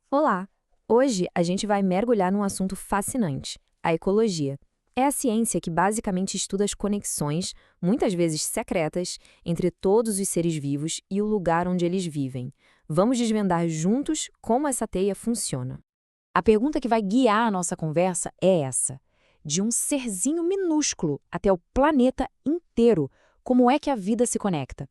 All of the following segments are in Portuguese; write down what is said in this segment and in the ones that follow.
Olá! Hoje a gente vai mergulhar num assunto fascinante, a ecologia. É a ciência que basicamente estuda as conexões, muitas vezes secretas, entre todos os seres vivos e o lugar onde eles vivem. Vamos desvendar juntos como essa teia funciona. A pergunta que vai guiar a nossa conversa é essa: de um serzinho minúsculo até o planeta inteiro, como é que a vida se conecta?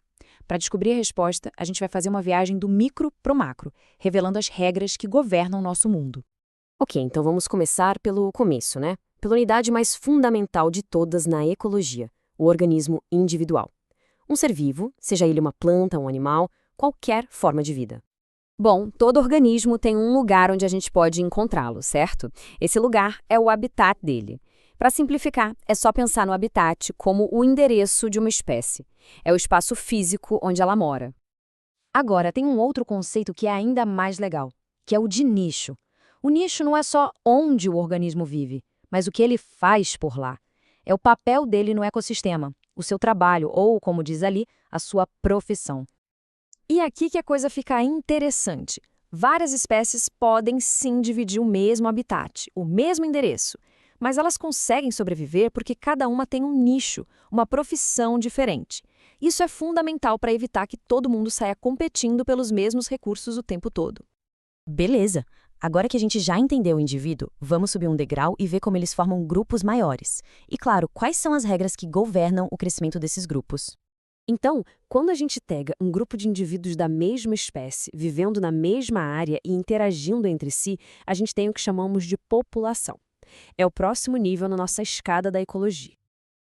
Para descobrir a resposta, a gente vai fazer uma viagem do micro para o macro, revelando as regras que governam o nosso mundo. Ok, então vamos começar pelo começo, né? Pela unidade mais fundamental de todas na ecologia, o organismo individual. Um ser vivo, seja ele uma planta, um animal, qualquer forma de vida. Bom, todo organismo tem um lugar onde a gente pode encontrá-lo, certo? Esse lugar é o habitat dele. Para simplificar, é só pensar no habitat como o endereço de uma espécie. É o espaço físico onde ela mora. Agora, tem um outro conceito que é ainda mais legal, que é o de nicho. O nicho não é só onde o organismo vive, mas o que ele faz por lá. É o papel dele no ecossistema, o seu trabalho ou, como diz ali, a sua profissão. E aqui que a coisa fica interessante. Várias espécies podem sim dividir o mesmo habitat, o mesmo endereço, mas elas conseguem sobreviver porque cada uma tem um nicho, uma profissão diferente. Isso é fundamental para evitar que todo mundo saia competindo pelos mesmos recursos o tempo todo. Beleza! Agora que a gente já entendeu o indivíduo, vamos subir um degrau e ver como eles formam grupos maiores. E, claro, quais são as regras que governam o crescimento desses grupos. Então, quando a gente pega um grupo de indivíduos da mesma espécie, vivendo na mesma área e interagindo entre si, a gente tem o que chamamos de população. É o próximo nível na nossa escada da ecologia.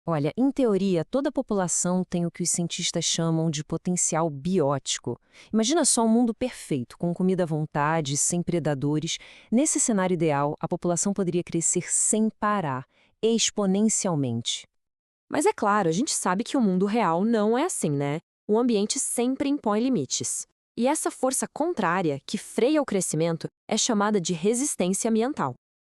Olha, em teoria, toda população tem o que os cientistas chamam de potencial biótico. Imagina só um mundo perfeito, com comida à vontade, sem predadores. Nesse cenário ideal, a população poderia crescer sem parar, exponencialmente. Mas é claro, a gente sabe que o mundo real não é assim, né? O ambiente sempre impõe limites. E essa força contrária, que freia o crescimento, é chamada de resistência ambiental.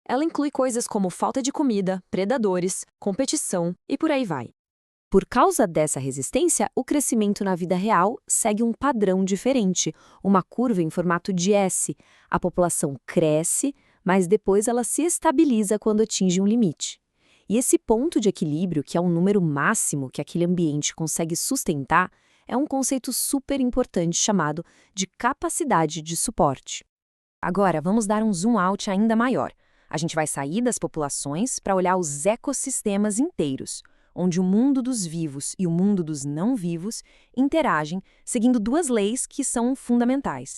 Ela inclui coisas como falta de comida, predadores, competição e por aí vai. Por causa dessa resistência, o crescimento na vida real segue um padrão diferente, uma curva em formato de S. A população cresce, mas depois ela se estabiliza quando atinge um limite. E esse ponto de equilíbrio, que é um número máximo que aquele ambiente consegue sustentar, é um conceito super importante chamado de capacidade de suporte. Agora, vamos dar um zoom out ainda maior. A gente vai sair das populações para olhar os ecossistemas inteiros, onde o mundo dos vivos e o mundo dos não vivos interagem seguindo duas leis que são fundamentais.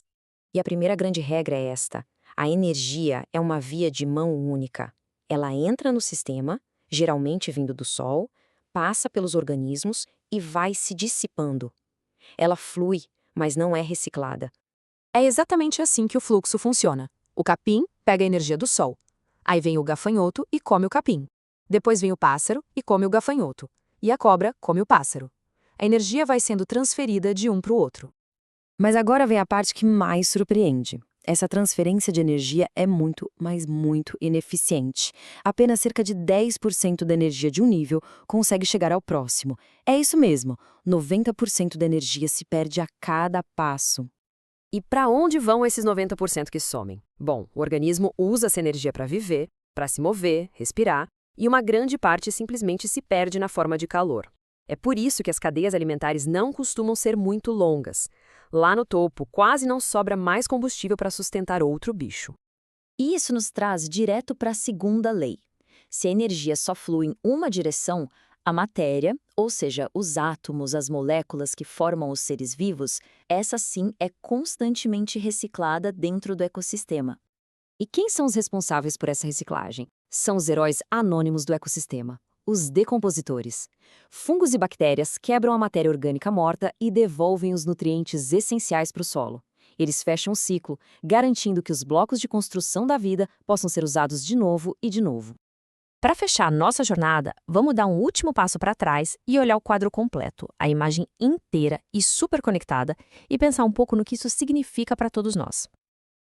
E a primeira grande regra é esta: a energia é uma via de mão única. Ela entra no sistema, geralmente vindo do Sol, passa pelos organismos e vai se dissipando. Ela flui, mas não é reciclada. É exatamente assim que o fluxo funciona. O capim pega a energia do Sol. Aí vem o gafanhoto e come o capim. Depois vem o pássaro e come o gafanhoto. E a cobra come o pássaro. A energia vai sendo transferida de um para o outro. Mas agora vem a parte que mais surpreende. Essa transferência de energia é muito, mas muito ineficiente. Apenas cerca de 10% da energia de um nível consegue chegar ao próximo. É isso mesmo, 90% da energia se perde a cada passo. E para onde vão esses 90% que somem? Bom, o organismo usa essa energia para viver, para se mover, respirar, e uma grande parte simplesmente se perde na forma de calor. É por isso que as cadeias alimentares não costumam ser muito longas. Lá no topo, quase não sobra mais combustível para sustentar outro bicho. E isso nos traz direto para a segunda lei. Se a energia só flui em uma direção, a matéria, ou seja, os átomos, as moléculas que formam os seres vivos, essa sim é constantemente reciclada dentro do ecossistema. E quem são os responsáveis por essa reciclagem? São os heróis anônimos do ecossistema, os decompositores. Fungos e bactérias quebram a matéria orgânica morta e devolvem os nutrientes essenciais para o solo. Eles fecham o ciclo, garantindo que os blocos de construção da vida possam ser usados de novo e de novo. Para fechar nossa jornada, vamos dar um último passo para trás e olhar o quadro completo, a imagem inteira e super conectada, e pensar um pouco no que isso significa para todos nós.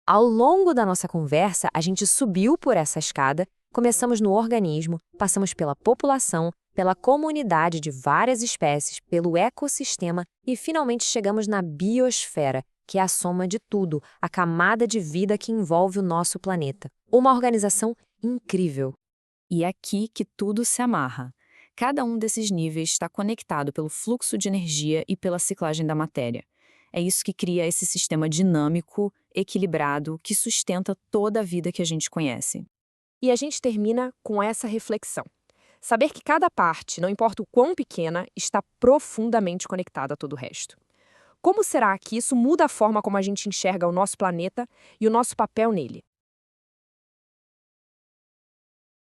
Ao longo da nossa conversa, a gente subiu por essa escada, começamos no organismo, passamos pela população, pela comunidade de várias espécies, pelo ecossistema e finalmente chegamos na biosfera, que é a soma de tudo, a camada de vida que envolve o nosso planeta. Uma organização incrível. E é aqui que tudo se amarra. Cada um desses níveis está conectado pelo fluxo de energia e pela ciclagem da matéria. É isso que cria esse sistema dinâmico, equilibrado, que sustenta toda a vida que a gente conhece. E a gente termina com essa reflexão. Saber que cada parte, não importa o quão pequena, está profundamente conectada a todo o resto. Como será que isso muda a forma como a gente enxerga o nosso planeta e o nosso papel nele?